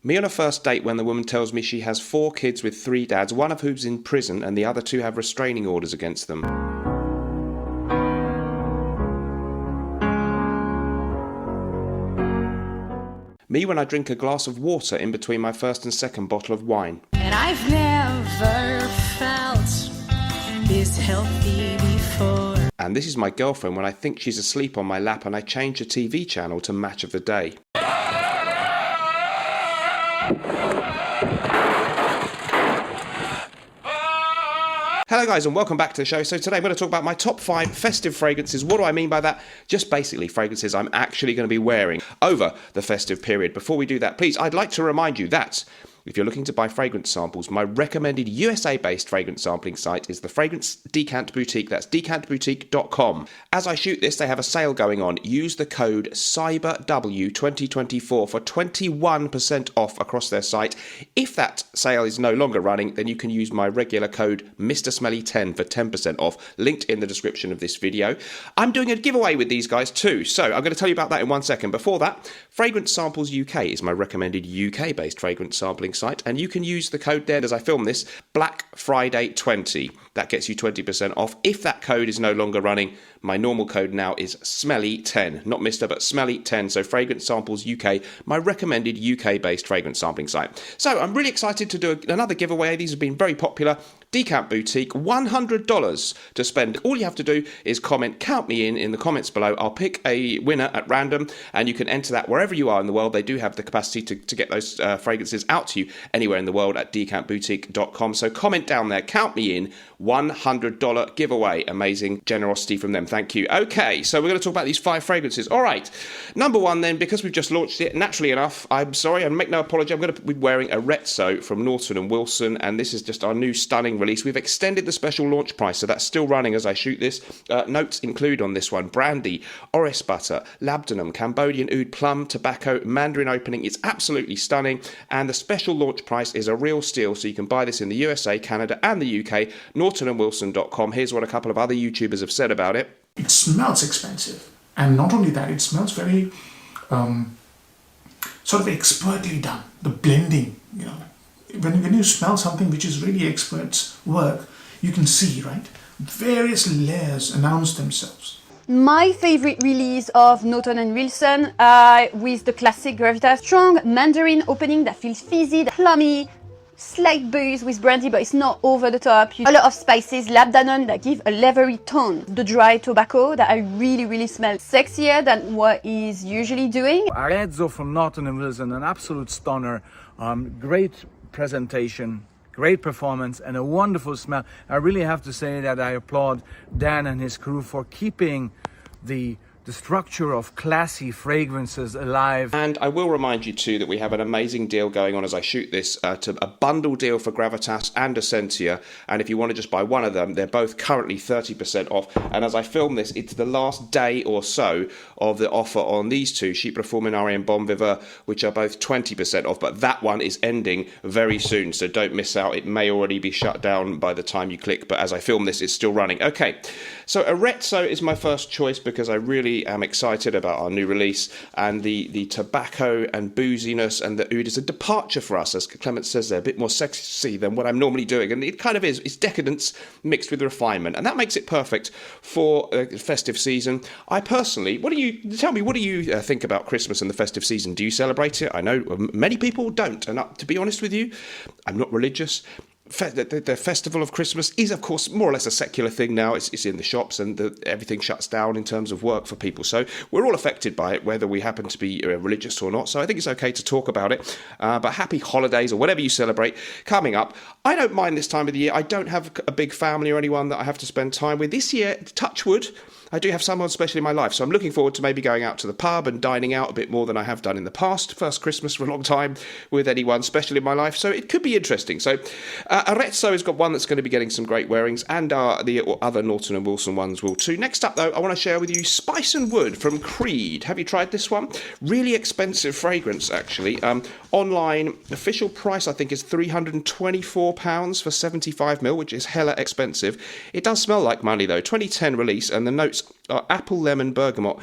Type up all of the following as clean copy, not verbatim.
Me on a first date when the woman tells me she has 4 kids with 3 dads, one of whom's in prison and the other 2 have restraining orders against them. Me when I drink a glass of water in between my first and second bottle of wine. And I've never felt this healthy before. And this is my girlfriend when I think she's asleep on my lap and I change the TV channel to Match of the Day. Hello guys and welcome back to the show. So today I'm going to talk about my top 5 festive fragrances. What do I mean by that? Just basically fragrances I'm actually going to be wearing over the festive period. Before we do that, please, I'd like to remind you that if you're looking to buy fragrance samples, my recommended USA-based fragrance sampling site is the Fragrance Decant Boutique. That's decantboutique.com. As I shoot this, they have a sale going on. Use the code CYBERW2024 for 21% off across their site. If that sale is no longer running, then you can use my regular code MrSmelly10 for 10% off, linked in the description of this video. I'm doing a giveaway with these guys too, so I'm going to tell you about that in 1 second. Before that, Fragrance Samples UK is my recommended UK-based fragrance sampling site, and you can use the code there as I film this, Black Friday 20. That gets you 20% off. If that code is no longer running, my normal code now is Smelly10, not Mr. but Smelly10. So Fragrance Samples UK, my recommended UK-based fragrance sampling site. So I'm really excited to do another giveaway. These have been very popular. Decant Boutique, $100 to spend. All you have to do is comment, count me in the comments below. I'll pick a winner at random, and you can enter that wherever you are in the world. They do have the capacity to get those fragrances out to you anywhere in the world at decantboutique.com. So comment down there, count me in, $100 giveaway. Amazing generosity from them. Thank you. Okay, so we're going to talk about these 5 fragrances. All right, number 1 then, because we've just launched it, naturally enough, I'm sorry, I make no apology, I'm going to be wearing a Rezzo from Norton & Wilson, and this is just our new stunning release. We've extended the special launch price, so that's still running as I shoot this. Notes include on this one: brandy, orris butter, labdanum, Cambodian oud, plum, tobacco, mandarin opening. It's absolutely stunning, and the special launch price is a real steal, so you can buy this in the USA, Canada and the UK. NortonandWilson.com. Here's what a couple of other YouTubers have said about it. It smells expensive, and not only that, it smells very sort of expertly done. The blending, you know, when you smell something which is really experts' work, you can see, right? Various layers announce themselves. My favorite release of Norton & Wilson with the classic Gravitas. Strong mandarin opening that feels fizzy, plummy, slight booze with brandy, but it's not over the top. A lot of spices, labdanum that give a leathery tone. The dry tobacco that I really smell sexier than what is usually doing. Rezzo from Norton & Wilson, an absolute stunner. Great presentation, great performance, and a wonderful smell. I really have to say that I applaud Dan and his crew for keeping the structure of classy fragrances alive. And I will remind you too that we have an amazing deal going on as I shoot this, to a bundle deal for Gravitas and Essentia, and if you want to just buy one of them, they're both currently 30% off, and as I film this, it's the last day or so of the offer on these two, Sheep Perfuminari and Bon Vivant, which are both 20% off, but that one is ending very soon, so don't miss out. It may already be shut down by the time you click, but as I film this, it's still running. Okay, so a Rezzo is my first choice because I really am excited about our new release, and the tobacco and booziness and the oud is a departure for us, as Clement says there, a bit more sexy than what I'm normally doing, and it kind of is. It's decadence mixed with refinement, and that makes it perfect for the festive season. I personally, what do you think about Christmas and the festive season? Do you celebrate it? I know many people don't, and to be honest with you, I'm not religious. The festival of Christmas is, of course, more or less a secular thing now. It's in the shops, and everything shuts down in terms of work for people. So we're all affected by it, whether we happen to be religious or not. So I think it's okay to talk about it. But happy holidays, or whatever you celebrate, coming up. I don't mind this time of the year. I don't have a big family or anyone that I have to spend time with. This year, touch wood, I do have someone special in my life, so I'm looking forward to maybe going out to the pub and dining out a bit more than I have done in the past. First Christmas for a long time with anyone special in my life, so it could be interesting. So Arezzo has got one that's going to be getting some great wearings, and the other Norton & Wilson ones will too. Next up, though, I want to share with you Spice and Wood from Creed. Have you tried this one? Really expensive fragrance, actually. Online official price, I think, is £324 for 75ml, which is hella expensive. It does smell like money, though. 2010 release, and the notes are apple, lemon, bergamot,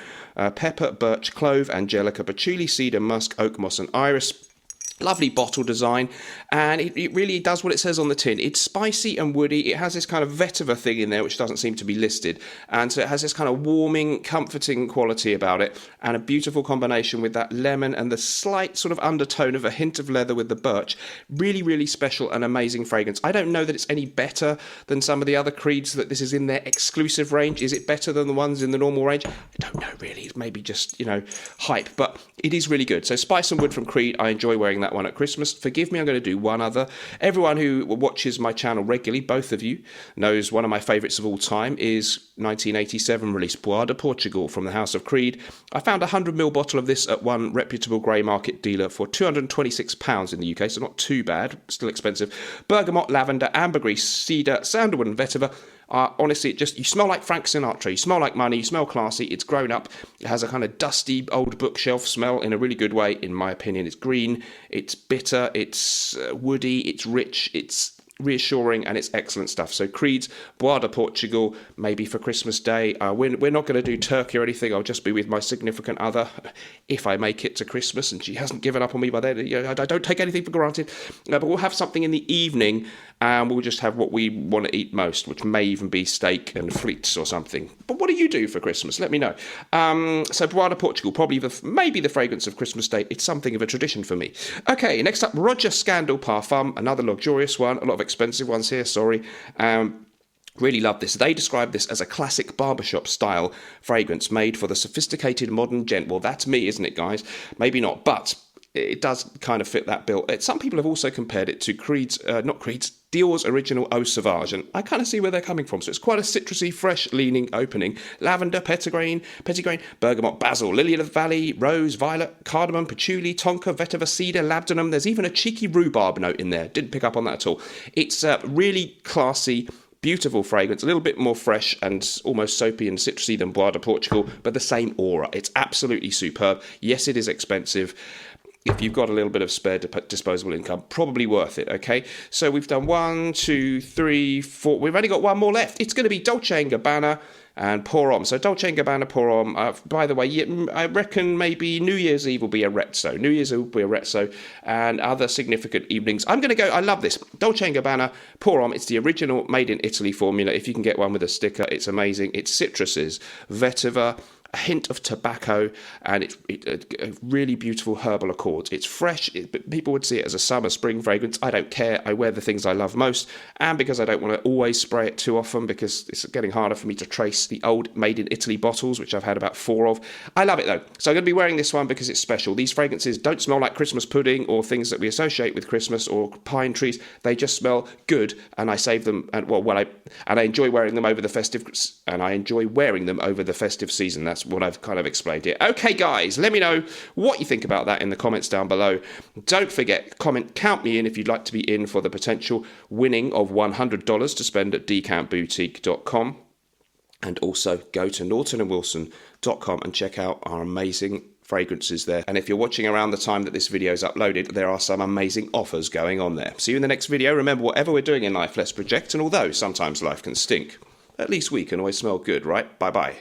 pepper, birch, clove, angelica, patchouli, cedar, musk, oak moss, and iris. Lovely bottle design, and it really does what it says on the tin. It's spicy and woody. It has this kind of vetiver thing in there which doesn't seem to be listed, and so it has this kind of warming, comforting quality about it, and a beautiful combination with that lemon and the slight sort of undertone of a hint of leather with the birch. Really, really special and amazing fragrance. I don't know that it's any better than some of the other Creeds that this is in their exclusive range. Is it better than the ones in the normal range? I don't know really. It's maybe just, hype, but it is really good. So Spice and Wood from Creed, I enjoy wearing that one at Christmas. Forgive me, I'm going to do one other. Everyone who watches my channel regularly, both of you, knows one of my favourites of all time is 1987 release Bois de Portugal from the House of Creed. I found a 100ml bottle of this at one reputable grey market dealer for £226 in the UK, so not too bad, still expensive. Bergamot, lavender, ambergris, cedar, sandalwood and vetiver. Honestly, you smell like Frank Sinatra, you smell like money, you smell classy, it's grown up, it has a kind of dusty old bookshelf smell in a really good way, in my opinion. It's green, it's bitter, it's woody, it's rich, it's reassuring, and it's excellent stuff. So Creed's Bois de Portugal, maybe for Christmas Day. We're not going to do turkey or anything. I'll just be with my significant other if I make it to Christmas and she hasn't given up on me by then. I don't take anything for granted, but we'll have something in the evening, and we'll just have what we want to eat most, which may even be steak and frites or something. But what do you do for Christmas? Let me know. So Bois de Portugal, probably maybe the fragrance of Christmas Day. It's something of a tradition for me. Okay, next up, Roger Scandal Parfum, another luxurious one. A lot of expensive ones here, sorry. Really love this. They describe this as a classic barbershop style fragrance made for the sophisticated modern gent. Well, that's me, isn't it, guys? Maybe not, but it does kind of fit that bill. Some people have also compared it to Dior's original Eau Sauvage, and I kind of see where they're coming from. So it's quite a citrusy, fresh leaning opening. Lavender, petitgrain, bergamot, basil, lily of the valley, rose, violet, cardamom, patchouli, tonka, vetiver, cedar, labdanum. There's even a cheeky rhubarb note in there. Didn't pick up on that at all. It's really classy, beautiful fragrance, a little bit more fresh and almost soapy and citrusy than Bois de Portugal, but the same aura. It's absolutely superb. Yes, it is expensive. If you've got a little bit of spare disposable income, probably worth it, okay? So we've done 1, 2, 3, 4. We've only got one more left. It's going to be Dolce & Gabbana and Pour Homme. So Dolce & Gabbana, Pour Homme. By the way, I reckon maybe New Year's Eve will be a Rezzo. New Year's Eve will be a Rezzo, and other significant evenings. I'm going to go, I love this. Dolce & Gabbana, Pour Homme. It's the original made in Italy formula. If you can get one with a sticker, it's amazing. It's citruses, vetiver, a hint of tobacco, and it's really beautiful herbal accords. It's fresh. People would see it as a summer, spring fragrance. I don't care. I wear the things I love most, and because I don't want to always spray it too often, because it's getting harder for me to trace the old made in Italy bottles, which I've had about 4 of. I love it though, so I'm going to be wearing this one because it's special. These fragrances don't smell like Christmas pudding or things that we associate with Christmas or pine trees. They just smell good, and I save them, and I enjoy wearing them over the festive, season. That's what I've kind of explained here. Okay, guys, let me know what you think about that in the comments down below. Don't forget, count me in if you'd like to be in for the potential winning of $100 to spend at decantboutique.com. And also go to nortonandwilson.com and check out our amazing fragrances there. And if you're watching around the time that this video is uploaded, there are some amazing offers going on there. See you in the next video. Remember, whatever we're doing in life, let's project. And although sometimes life can stink, at least we can always smell good, right? Bye-bye.